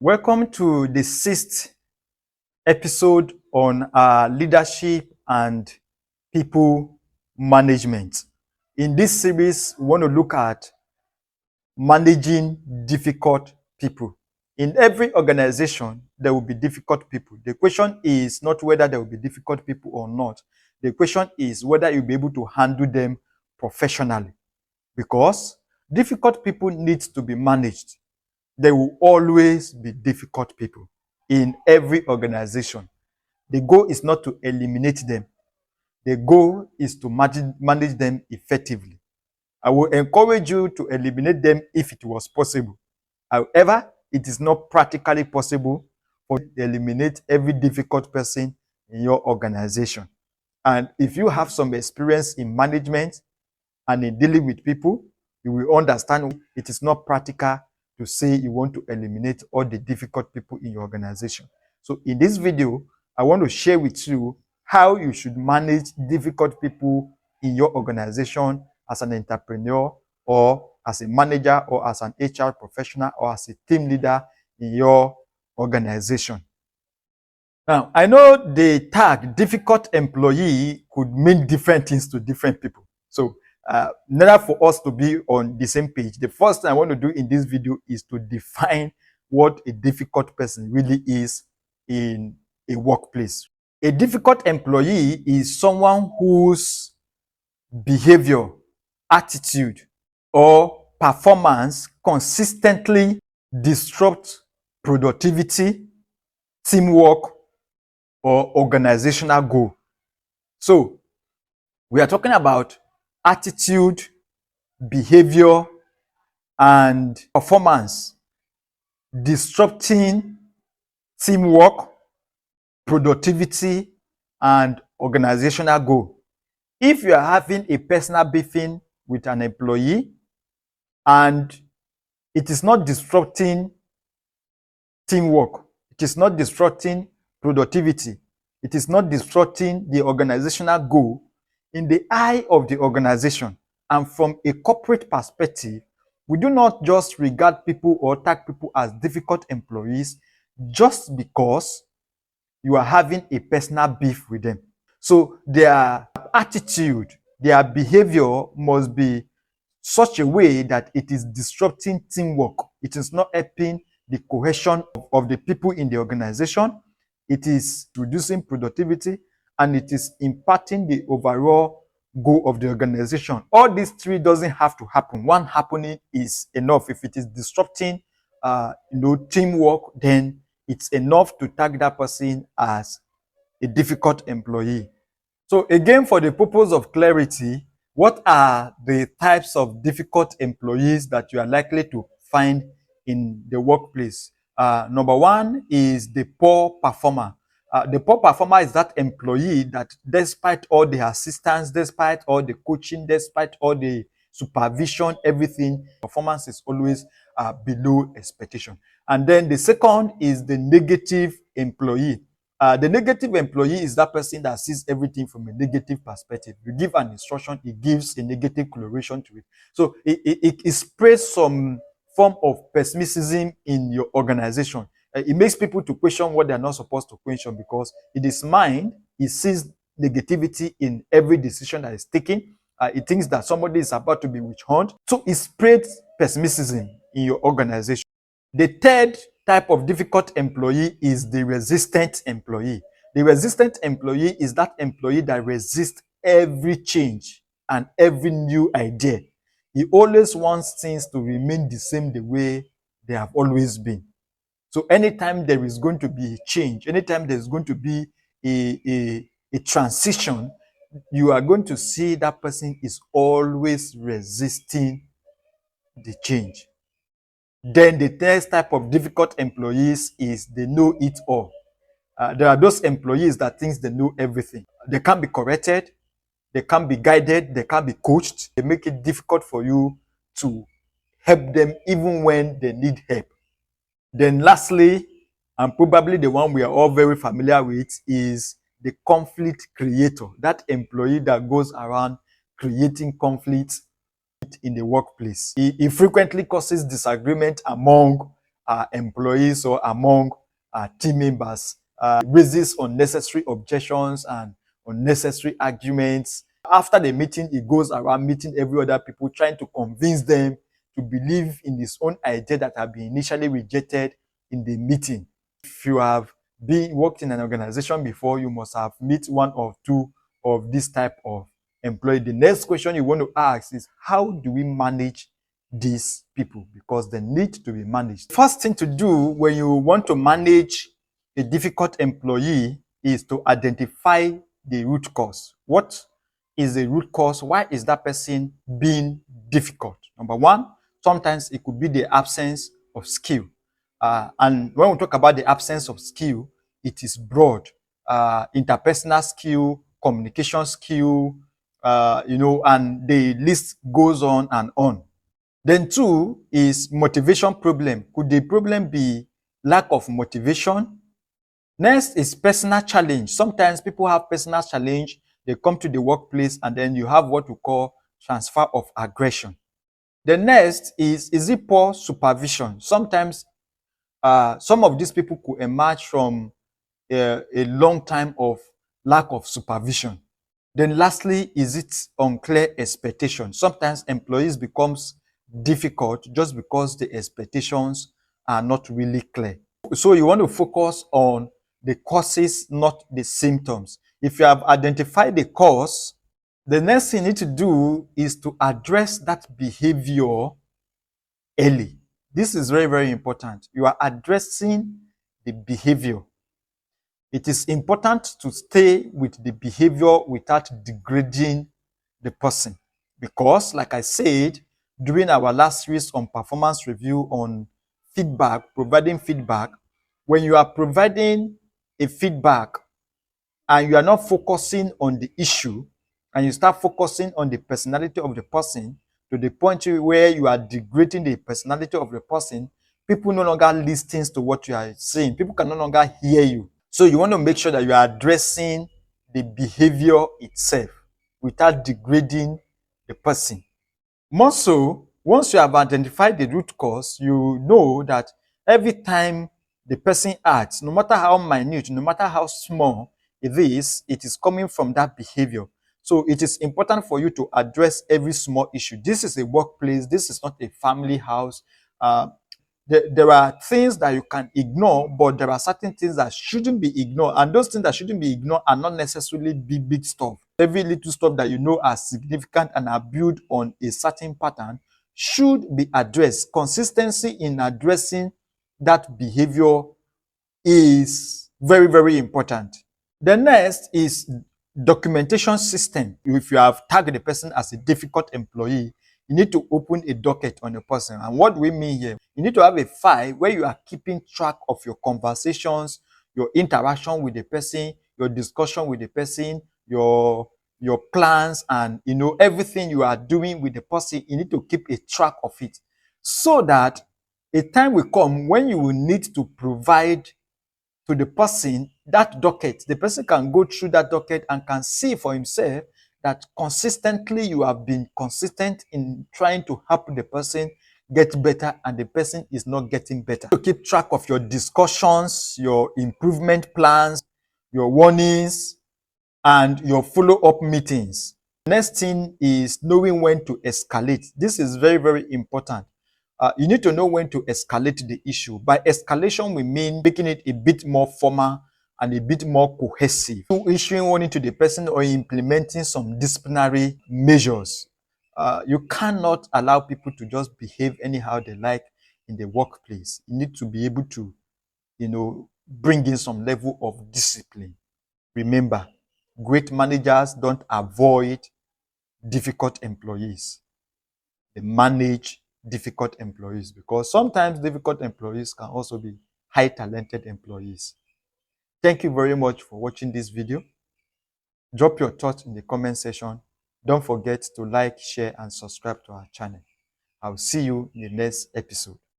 Welcome to the sixth episode on leadership and people management. In this series, we want to look at managing difficult people. In every organization, there will be difficult people. The question is not whether there will be difficult people or not. The question is whether you'll be able to handle them professionally. Because difficult people need to be managed. There will always be difficult people in every organization. The goal is not to eliminate them. The goal is to manage them effectively. I will encourage you to eliminate them if it was possible. However, it is not practically possible for you to eliminate every difficult person in your organization. And if you have some experience in management and in dealing with people, you will understand it is not practical to say you want to eliminate all the difficult people in your organization. So in this video, I want to share with you how you should manage difficult people in your organization as an entrepreneur or as a manager or as an HR professional or as a team leader in your organization. Now, I know the tag difficult employee could mean different things to different people. So in order for us to be on the same page, the first thing I want to do in this video is to define what a difficult person really is in a workplace. A difficult employee is someone whose behavior, attitude, or performance consistently disrupt productivity, teamwork, or organizational goal. So, we are talking about attitude, behavior, and performance disrupting teamwork, productivity, and organizational goal. If you are having a personal beefing with an employee and it is not disrupting teamwork, it is not disrupting productivity, it is not disrupting the organizational goal, in the eye of the organization and from a corporate perspective, we do not just regard people or tag people as difficult employees just because you are having a personal beef with them. So their attitude, their behavior must be such a way that it is disrupting teamwork. It is not helping the cohesion of the people in the organization. It is reducing productivity and it is impacting the overall goal of the organization. All these three doesn't have to happen. One happening is enough. If it is disrupting teamwork, then it's enough to tag that person as a difficult employee. So again, for the purpose of clarity, what are the types of difficult employees that you are likely to find in the workplace? Number one is the poor performer. The poor performer is that employee that despite all the assistance, despite all the coaching, despite all the supervision, everything, performance is always below expectation. And then the second is the negative employee. The negative employee is that person that sees everything from a negative perspective. You give an instruction, it gives a negative coloration to it. So it spreads some form of pessimism in your organization. It makes people to question what they're not supposed to question because in his mind, he sees negativity in every decision that is taken. It thinks that somebody is about to be witch hunt. So it spreads pessimism in your organization. The third type of difficult employee is the resistant employee. The resistant employee is that employee that resists every change and every new idea. He always wants things to remain the same the way they have always been. So anytime there is going to be a change, anytime there's going to be a transition, you are going to see that person is always resisting the change. Then the third type of difficult employees is they know it all. There are those employees that think they know everything. They can't be corrected, they can't be guided, they can't be coached. They make it difficult for you to help them even when they need help. Then lastly, and probably the one we are all very familiar with, is the conflict creator. That employee that goes around creating conflict in the workplace. It frequently causes disagreement among employees or among team members, raises unnecessary objections and unnecessary arguments. After the meeting, he goes around meeting every other people, trying to convince them to believe in his own idea that have been initially rejected in the meeting. If you have worked in an organization before, you must have met one or two of this type of employee. The next question you want to ask is, how do we manage these people? Because they need to be managed. First thing to do when you want to manage a difficult employee is to identify the root cause. What is the root cause? Why is that person being difficult? Number one, sometimes it could be the absence of skill. And when we talk about the absence of skill, it is broad. Interpersonal skill, communication skill, and the list goes on and on. Then two is motivation problem. Could the problem be lack of motivation? Next is personal challenge. Sometimes people have personal challenge. They come to the workplace and then you have what we call transfer of aggression. The next is it poor supervision? Sometimes some of these people could emerge from a long time of lack of supervision. Then lastly, is it unclear expectation? Sometimes employees becomes difficult just because the expectations are not really clear. So you want to focus on the causes, not the symptoms. If you have identified the cause, the next thing you need to do is to address that behavior early. This is very, very important. You are addressing the behavior. It is important to stay with the behavior without degrading the person. Because, like I said, during our last series on performance review on feedback, providing feedback, when you are providing a feedback and you are not focusing on the issue and you start focusing on the personality of the person to the point where you are degrading the personality of the person, people no longer listen to what you are saying. People can no longer hear you. So you want to make sure that you are addressing the behavior itself without degrading the person. More so, once you have identified the root cause, you know that every time the person acts, no matter how minute, no matter how small it is coming from that behavior. So it is important for you to address every small issue. This is a workplace. This is not a family house. There are things that you can ignore, but there are certain things that shouldn't be ignored. And those things that shouldn't be ignored are not necessarily big stuff. Every little stuff that you know are significant and are built on a certain pattern should be addressed. Consistency in addressing that behavior is very, very important. The next is documentation system. If you have tagged the person as a difficult employee, you need to open a docket on the person. And what do we mean here? You need to have a file where you are keeping track of your conversations, your interaction with the person, your discussion with the person, your plans, and everything you are doing with the person. You need to keep a track of it so that a time will come when you will need to provide to the person that docket. The person can go through that docket and can see for himself that consistently you have been consistent in trying to help the person get better, and the person is not getting better. To keep track of your discussions, your improvement plans, your warnings, and your follow-up meetings. Next thing is knowing when to escalate. This is very, very important. You need to know when to escalate the issue. By escalation, we mean making it a bit more formal and a bit more cohesive. Issuing warning to the person or implementing some disciplinary measures. You cannot allow people to just behave anyhow they like in the workplace. You need to be able to, bring in some level of discipline. Remember, great managers don't avoid difficult employees. They manage difficult employees, because sometimes difficult employees can also be high talented employees. Thank you very much for watching this video. Drop your thoughts in the comment section. Don't forget to like, share, and subscribe to our channel. I'll see you in the next episode.